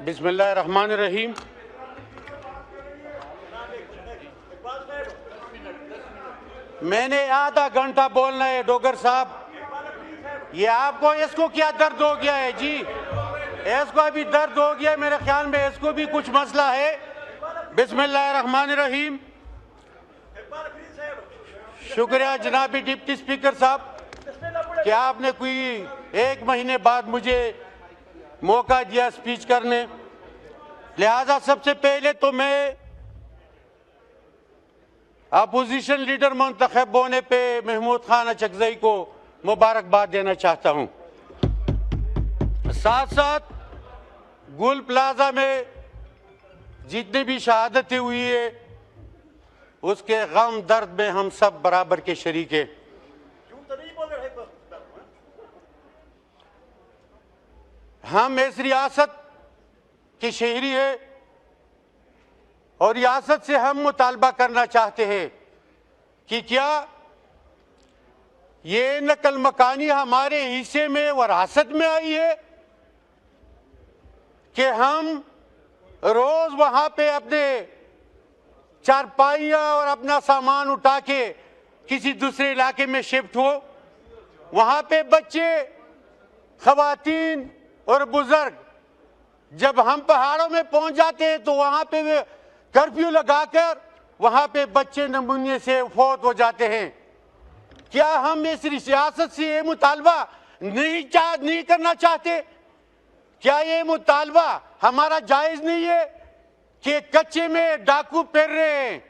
बिस्मिल्लाहिर्रहमानिर्रहीम। मैंने आधा घंटा बोलना है डोगर साहब। ये आपको इसको क्या दर्द हो गया है जी? इसको अभी दर्द हो गया है, मेरे ख्याल में इसको भी कुछ मसला है। बिस्मिल्लाहिर्रहमानिर्रहीम। शुक्रिया जनाबी डिप्टी स्पीकर साहब कि आपने कोई 1 महीने बाद मुझे मौका दिया स्पीच करने। लिहाजा सबसे पहले तो मैं अपोजिशन लीडर मुंतखब होने पे महमूद खान अचकजई को मुबारकबाद देना चाहता हूं। साथ साथ गुल प्लाजा में जितनी भी शहादतें हुई है उसके गम दर्द में हम सब बराबर के शरीक हैं। हम इस रियासत के शहरी है और रियासत से हम मुतालबा करना चाहते हैं कि क्या ये नकल मकानी हमारे हिस्से में वरासत में आई है कि हम रोज वहां पे अपने चारपाइयां और अपना सामान उठा के किसी दूसरे इलाके में शिफ्ट हो। वहां पे बच्चे, खवातीन और बुजुर्ग जब हम पहाड़ों में पहुंच जाते हैं तो वहां पे वे कर्फ्यू लगाकर वहां पे बच्चे नमूने से फौत हो जाते हैं। क्या हम इस सियासत से ये मुतालबा नहीं करना चाहते? क्या ये मुतालबा हमारा जायज नहीं है कि कच्चे में डाकू फिर रहे हैं,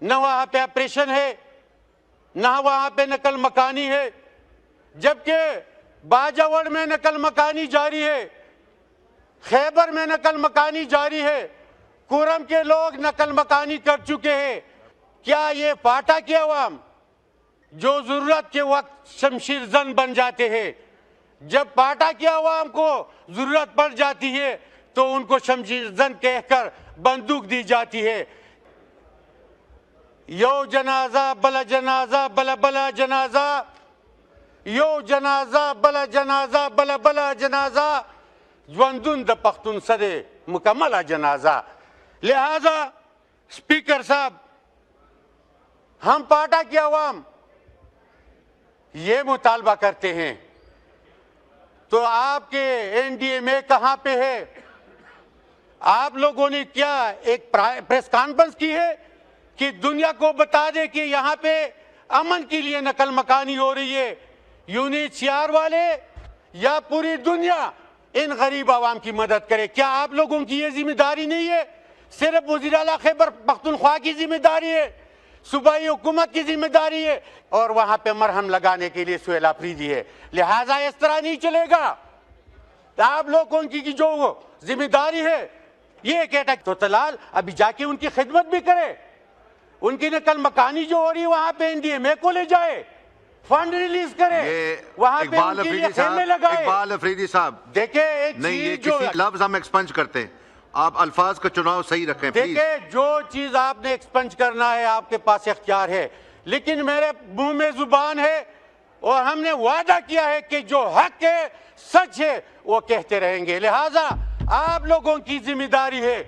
न वहां पे ऑपरेशन है न वहां पे नकल मकानी है, जबकि बाजावर में नकल मकानी जारी है, खैबर में नकल मकानी जारी है, कुरम के लोग नकल मकानी कर चुके हैं। क्या ये फाटा के अवाम जो जरूरत के वक्त शमशीर जन बन जाते हैं, जब पाटा के अवाम को जरूरत पड़ जाती है तो उनको शमशीर जन कहकर बंदूक दी जाती है? यो जनाजा बला जनाजा बला बला जनाजा, यो जनाजा बला जनाजा बला बला जनाजा, ज्वंदुन द पख्तून सदे मुकम्मल जनाजा। लिहाजा स्पीकर साहब, हम पाटा के अवाम ये मुतालबा करते हैं तो आपके एनडीए में कहां पे है? आप लोगों ने क्या एक प्रेस कॉन्फ्रेंस की है कि दुनिया को बता दे कि यहां पे अमन के लिए नकल मकानी हो रही है? यूनिसीआर वाले या पूरी दुनिया इन गरीब आवाम की मदद करे? क्या आप लोगों की ये जिम्मेदारी नहीं है? सिर्फ वज़ीर आला खैबर पख्तूनख्वा की जिम्मेदारी है, सूबाई हुकूमत की जिम्मेदारी है और वहां पे मरहम लगाने के लिए सुहेल अफरीदी है। लिहाजा इस तरह नहीं चलेगा। आप लोगों की जो जिम्मेदारी है ये कहता तो तलाल अभी जाके उनकी खिदमत भी करे, उनकी नकल मकानी जो हो रही है वहां पे एनडीएमए को ले जाए, फंड रिलीज करे, वहां पे उनके लिए खेमे लगाए। इकबाल अफरीदी साहब, देखिए एक चीज जो लफ्ज हम एक्सपंज करते हैं, आप अल्फाज का चुनाव सही रखें। देखिए जो चीज आपने एक्सपंज करना है आपके पास इख्तियार है, लेकिन मेरे मुंह में जुबान है और हमने वादा किया है कि जो हक है सच है वो कहते रहेंगे। लिहाजा आप लोगों की जिम्मेदारी है,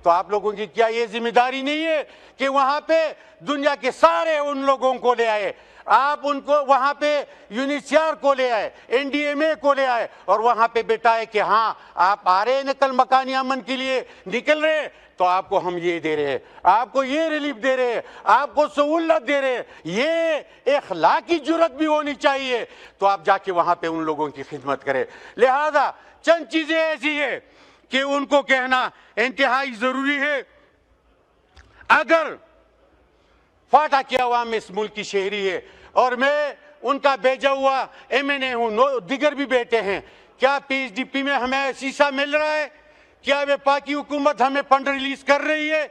तो आप लोगों की क्या ये जिम्मेदारी नहीं है कि वहां पे दुनिया के सारे उन लोगों को ले आए, आप उनको वहां पे यूनिसीआर को ले आए, एनडीएमए को ले आए और वहां पे बिठाए कि हाँ आप आ रहे नकल मकानी अमन के लिए निकल रहे तो आपको हम ये दे रहे हैं, आपको ये रिलीफ दे रहे हैं, आपको सहूलत दे रहे हैं। ये इखलाकी जुर्रत भी होनी चाहिए, तो आप जाके वहां पे उन लोगों की खिदमत करें। लिहाजा चंद चीजें ऐसी है कि उनको कहना इंतहाई जरूरी है। अगर फाटा के अवाम इस मुल्क की शहरी है और मैं उनका भेजा हुआ एमएनए हूं, दिगर भी बेटे हैं, क्या पीएचडीपी में हमें शीशा मिल रहा है? क्या वफाकी हुकूमत हमें फंड रिलीज कर रही है?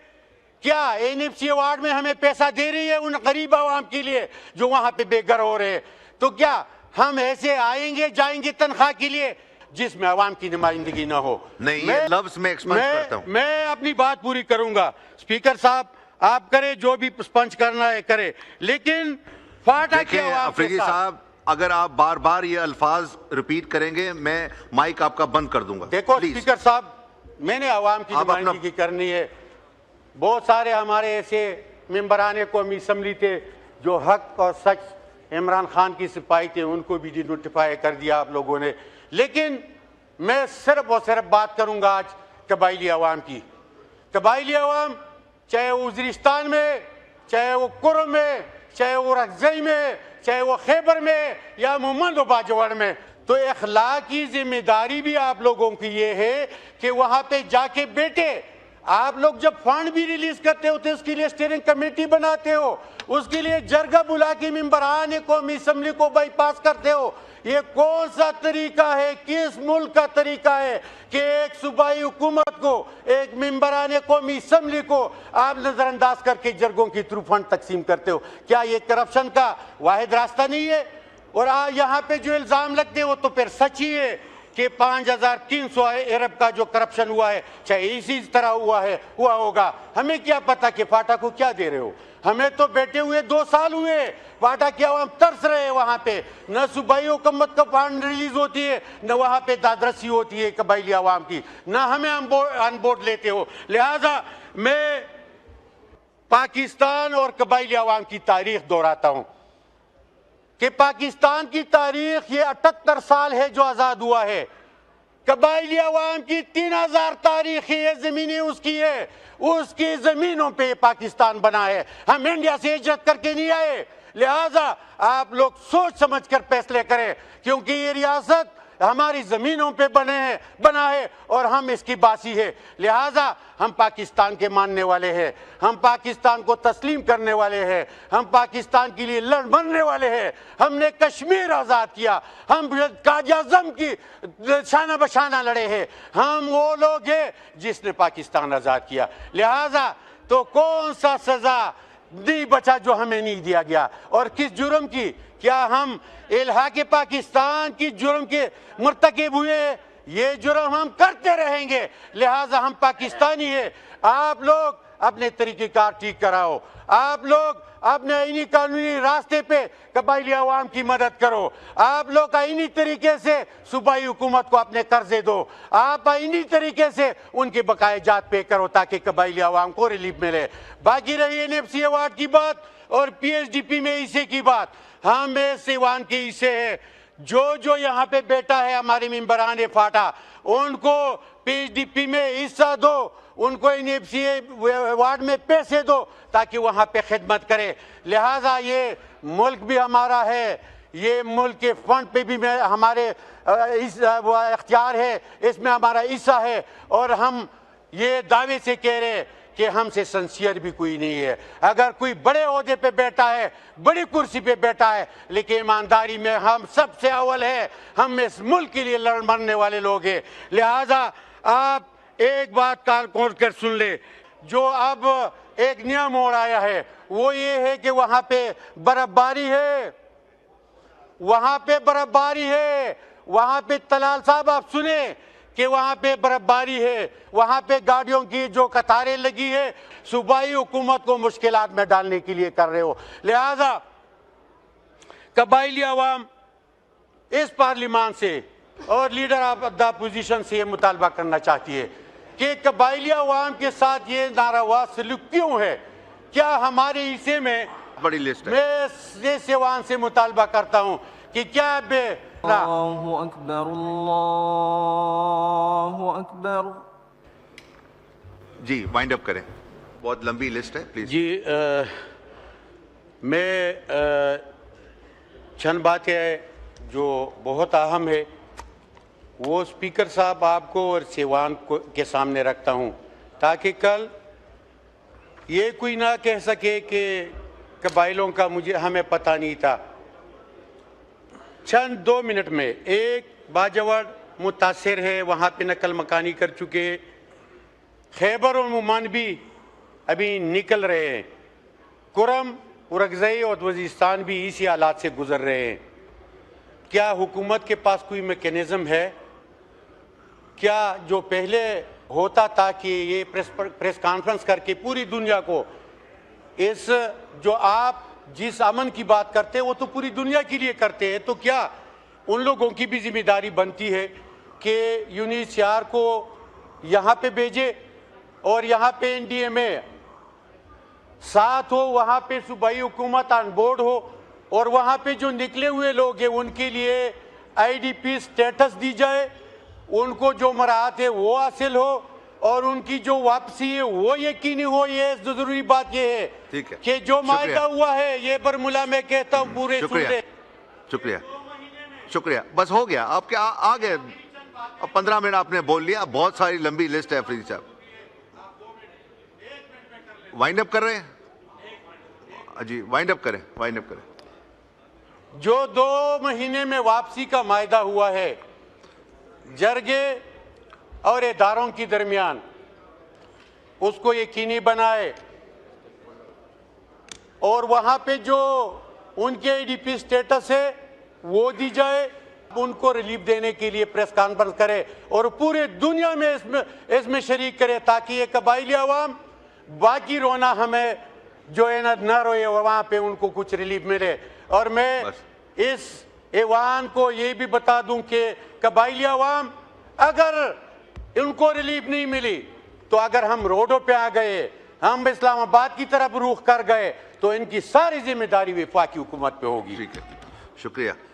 क्या एनएफसी अवार्ड में हमें पैसा दे रही है उन गरीब आवाम के लिए जो वहां पे बेघर हो रहे हैं? तो क्या हम ऐसे आएंगे जाएंगे तनख्वाह के लिए जिसमें आवाम की नुमाइंदगी ना हो? नहीं, ये लफ्ज में एक्सपंज करता हूं। मैं अपनी बात पूरी करूंगा। स्पीकर साहब आप करे जो भी स्पंज करना है करे, लेकिन फाटा के अवाम के अफरीदी साहब अगर आप बार बार ये अल्फाज रिपीट करेंगे मैं माइक आपका बंद कर दूंगा। देखो स्पीकर साहब, मैंने आवाम की आप अपना- नुमाइंदगी करनी है। बहुत सारे हमारे ऐसे मेंबरान कौमी असम्बली थे जो हक और सच इमरान खान की सिपाही थे, उनको भी डिनोटिफाई कर दिया आप लोगों ने। लेकिन मैं सिर्फ और सिर्फ बात करूंगा आज कबाइली अवाम की। कबाइली अवाम चाहे वो वज़ीरिस्तान में, चाहे वो कुर्म में, चाहे वो रखजई में, चाहे वो खैबर में या मोहम्मद बाजवाड़ में, तो अखलाकी जिम्मेदारी भी आप लोगों की ये है कि वहां पे जाके बैठे। आप लोग जब फंड भी रिलीज करते हो तो उसके लिए स्टीयरिंग कमेटी बनाते हो, उसके लिए जरगा बुला के मेंबरान कौमी असम्बली को बाईपास करते हो। ये कौन सा तरीका है, किस मुल्क का तरीका है कि एक सूबाई हुकूमत को, एक मेंबरान कौमी असम्बली को आप नजरअंदाज करके जरगों के थ्रू फंड तकसीम करते हो? क्या ये करप्शन का वाहिद रास्ता नहीं है? और यहाँ पे जो इल्जाम लगते हो तो फिर सच ही है कि 5300 अरब का जो करप्शन हुआ है, चाहे इसी तरह हुआ होगा। हमें क्या पता कि फाटा को क्या दे रहे हो? हमें तो बैठे हुए 2 साल हुए, फाटा की आवाम तरस रहे हैं। वहां पे न सूबाई हुकूमत का फंड रिलीज होती है, न वहां पे दादरसी होती है कबाइली आवाम की, न हमें अनबोर्ड लेते हो। लिहाजा मैं पाकिस्तान और कबाइली आवाम की तारीख दोहराता हूं कि पाकिस्तान की तारीख ये 78 साल है जो आजाद हुआ है। कबाइली अवाम की 3000 तारीख है, जमीनें उसकी है, उसकी जमीनों पे पाकिस्तान बना है। हम इंडिया से हिजरत करके नहीं आए। लिहाजा आप लोग सोच समझ कर फैसले करें, क्योंकि ये रियासत हमारी जमीनों पे बना है और हम इसकी बासी है। लिहाजा हम पाकिस्तान के मानने वाले हैं, हम पाकिस्तान को तस्लीम करने वाले हैं, हम पाकिस्तान के लिए लड़ मरने वाले हैं। हमने कश्मीर आज़ाद किया, हम कायद-ए-आज़म की शाना बशाना लड़े हैं। हम वो लोग हैं जिसने पाकिस्तान आज़ाद किया। लिहाजा तो कौन सा सज़ा नहीं बचा जो हमें नहीं दिया गया, और किस जुर्म की? क्या हम इल्हाक़ पाकिस्तान की जुर्म के मुर्तकिब हुए? ये जुर्म हम करते रहेंगे। लिहाजा हम पाकिस्तानी हैं। आप लोग अपने तरीक़ेकार ठीक कराओ, आप लोग अपने आईनी कानूनी रास्ते पे कबाइली अवाम की मदद करो, आप लोग आईनी तरीके से सूबाई हुकूमत को अपने कर्जे दो, आप आईनी तरीके से उनके बकाए जात पे करो ताकि कबाइली अवाम को रिलीफ मिले। बाकी रही NFC अवार्ड की बात और PHDP में हिस्से की बात, हम सिवान के हिस्से है। जो यहाँ पे बैठा है हमारे मेंबरान फाटा, उनको PHDP में हिस्सा दो, उनको NFC वार्ड में पैसे दो ताकि वहाँ पे खिदमत करे। लिहाजा ये मुल्क भी हमारा है, ये मुल्क के फंड पे भी हमारे इख्तियार है, इसमें हमारा हिस्सा है। और हम ये दावे से कह रहे हैं कि हमसे सिंसियर भी कोई नहीं है। अगर कोई बड़े ओहदे पे बैठा है, बड़ी कुर्सी पे बैठा है, लेकिन ईमानदारी में हम सबसे अव्वल है, हम इस मुल्क के लिए लड़ मरने वाले लोग हैं। लिहाजा आप एक बात कान खोल कर सुन ले, जो अब एक नया मोड़ आया है वो ये है कि वहां पे बर्फबारी है, वहां पे बर्फबारी है, वहां पे तलाल साहब आप सुने कि वहां पे बर्फबारी है, वहां पे गाड़ियों की जो कतारें लगी है, सूबाई हुकूमत को मुश्किलात में डालने के लिए कर रहे हो। लिहाजा कबाइली अवाम इस पार्लियामान से और लीडर ऑफ द अपोजिशन से ये मुतालबा करना चाहती है कि कबाइली अवाम के साथ ये नारवा सलूक क्यों है? क्या हमारे हिस्से में, बड़ी लिस्ट है। मैं ये सिवान से मुतालबा करता हूँ कि क्या अल्लाहु अकबर, अल्लाहु अकबर। जी वाइंड अप करें, बहुत लंबी लिस्ट है, प्लीज। जी मैं चंद बातें जो बहुत अहम है वो स्पीकर साहब आपको और सिवान के सामने रखता हूँ, ताकि कल ये कोई ना कह सके कि कबाइलों का हमें पता नहीं था। चंद 2 मिनट में, एक बाजवाड़ मुतासिर है, वहाँ पे नकल मकानी कर चुके, खैबर और मुमान भी अभी निकल रहे हैं, कुरम, उरगज़ई और वज़ीरिस्तान भी इसी हालात से गुजर रहे हैं। क्या हुकूमत के पास कोई मैकेनिज़्म है? क्या जो पहले होता था कि ये प्रेस कॉन्फ्रेंस करके पूरी दुनिया को इस जो आप जिस अमन की बात करते हैं वो तो पूरी दुनिया के लिए करते हैं, तो क्या उन लोगों की भी जिम्मेदारी बनती है कि UNHCR को यहाँ पे भेजे और यहाँ पे एनडीए में साथ हो, वहाँ पे सूबाई हुकूमत ऑन बोर्ड हो और वहाँ पे जो निकले हुए लोग हैं उनके लिए आईडीपी स्टेटस दी जाए, उनको जो मराहत है वो हासिल हो और उनकी जो वापसी है वो यकीनी हो। ये जरूरी बात ये है ठीक है। कि जो मायदा शुक्रिया। हुआ है ये बरमुला मैं कहता हूँ पूरे शुक्रिया सूबे। शुक्रिया शुक्रिया, बस हो गया आपके आ गए। अब 15 मिनट आपने बोल लिया, बहुत सारी लंबी लिस्ट है अफरीदी साहब। वाइंड अप कर रहे हैं जी, वाइंड अप करें, वाइंड अप करें। जो 2 महीने में वापसी का मायदा हुआ है जरगे और इदारों के दरमियान, उसको यकीनी बनाए और वहां पे जो उनके आईडीपी स्टेटस है वो दी जाए, उनको रिलीफ देने के लिए प्रेस कॉन्फ्रेंस करे और पूरे दुनिया में इसमें शरीक करे ताकि ये कबाइली अवाम बाकी रोना हमें जो है ना रोए, वहां पे उनको कुछ रिलीफ मिले। और मैं इस ऐवान को ये भी बता दूं कि कबाइली अवाम अगर उनको रिलीफ नहीं मिली तो अगर हम रोडों पे आ गए, हम इस्लामाबाद की तरफ रुख कर गए तो इनकी सारी जिम्मेदारी वफाकी हुकूमत पे होगी। ठीक है, शुक्रिया।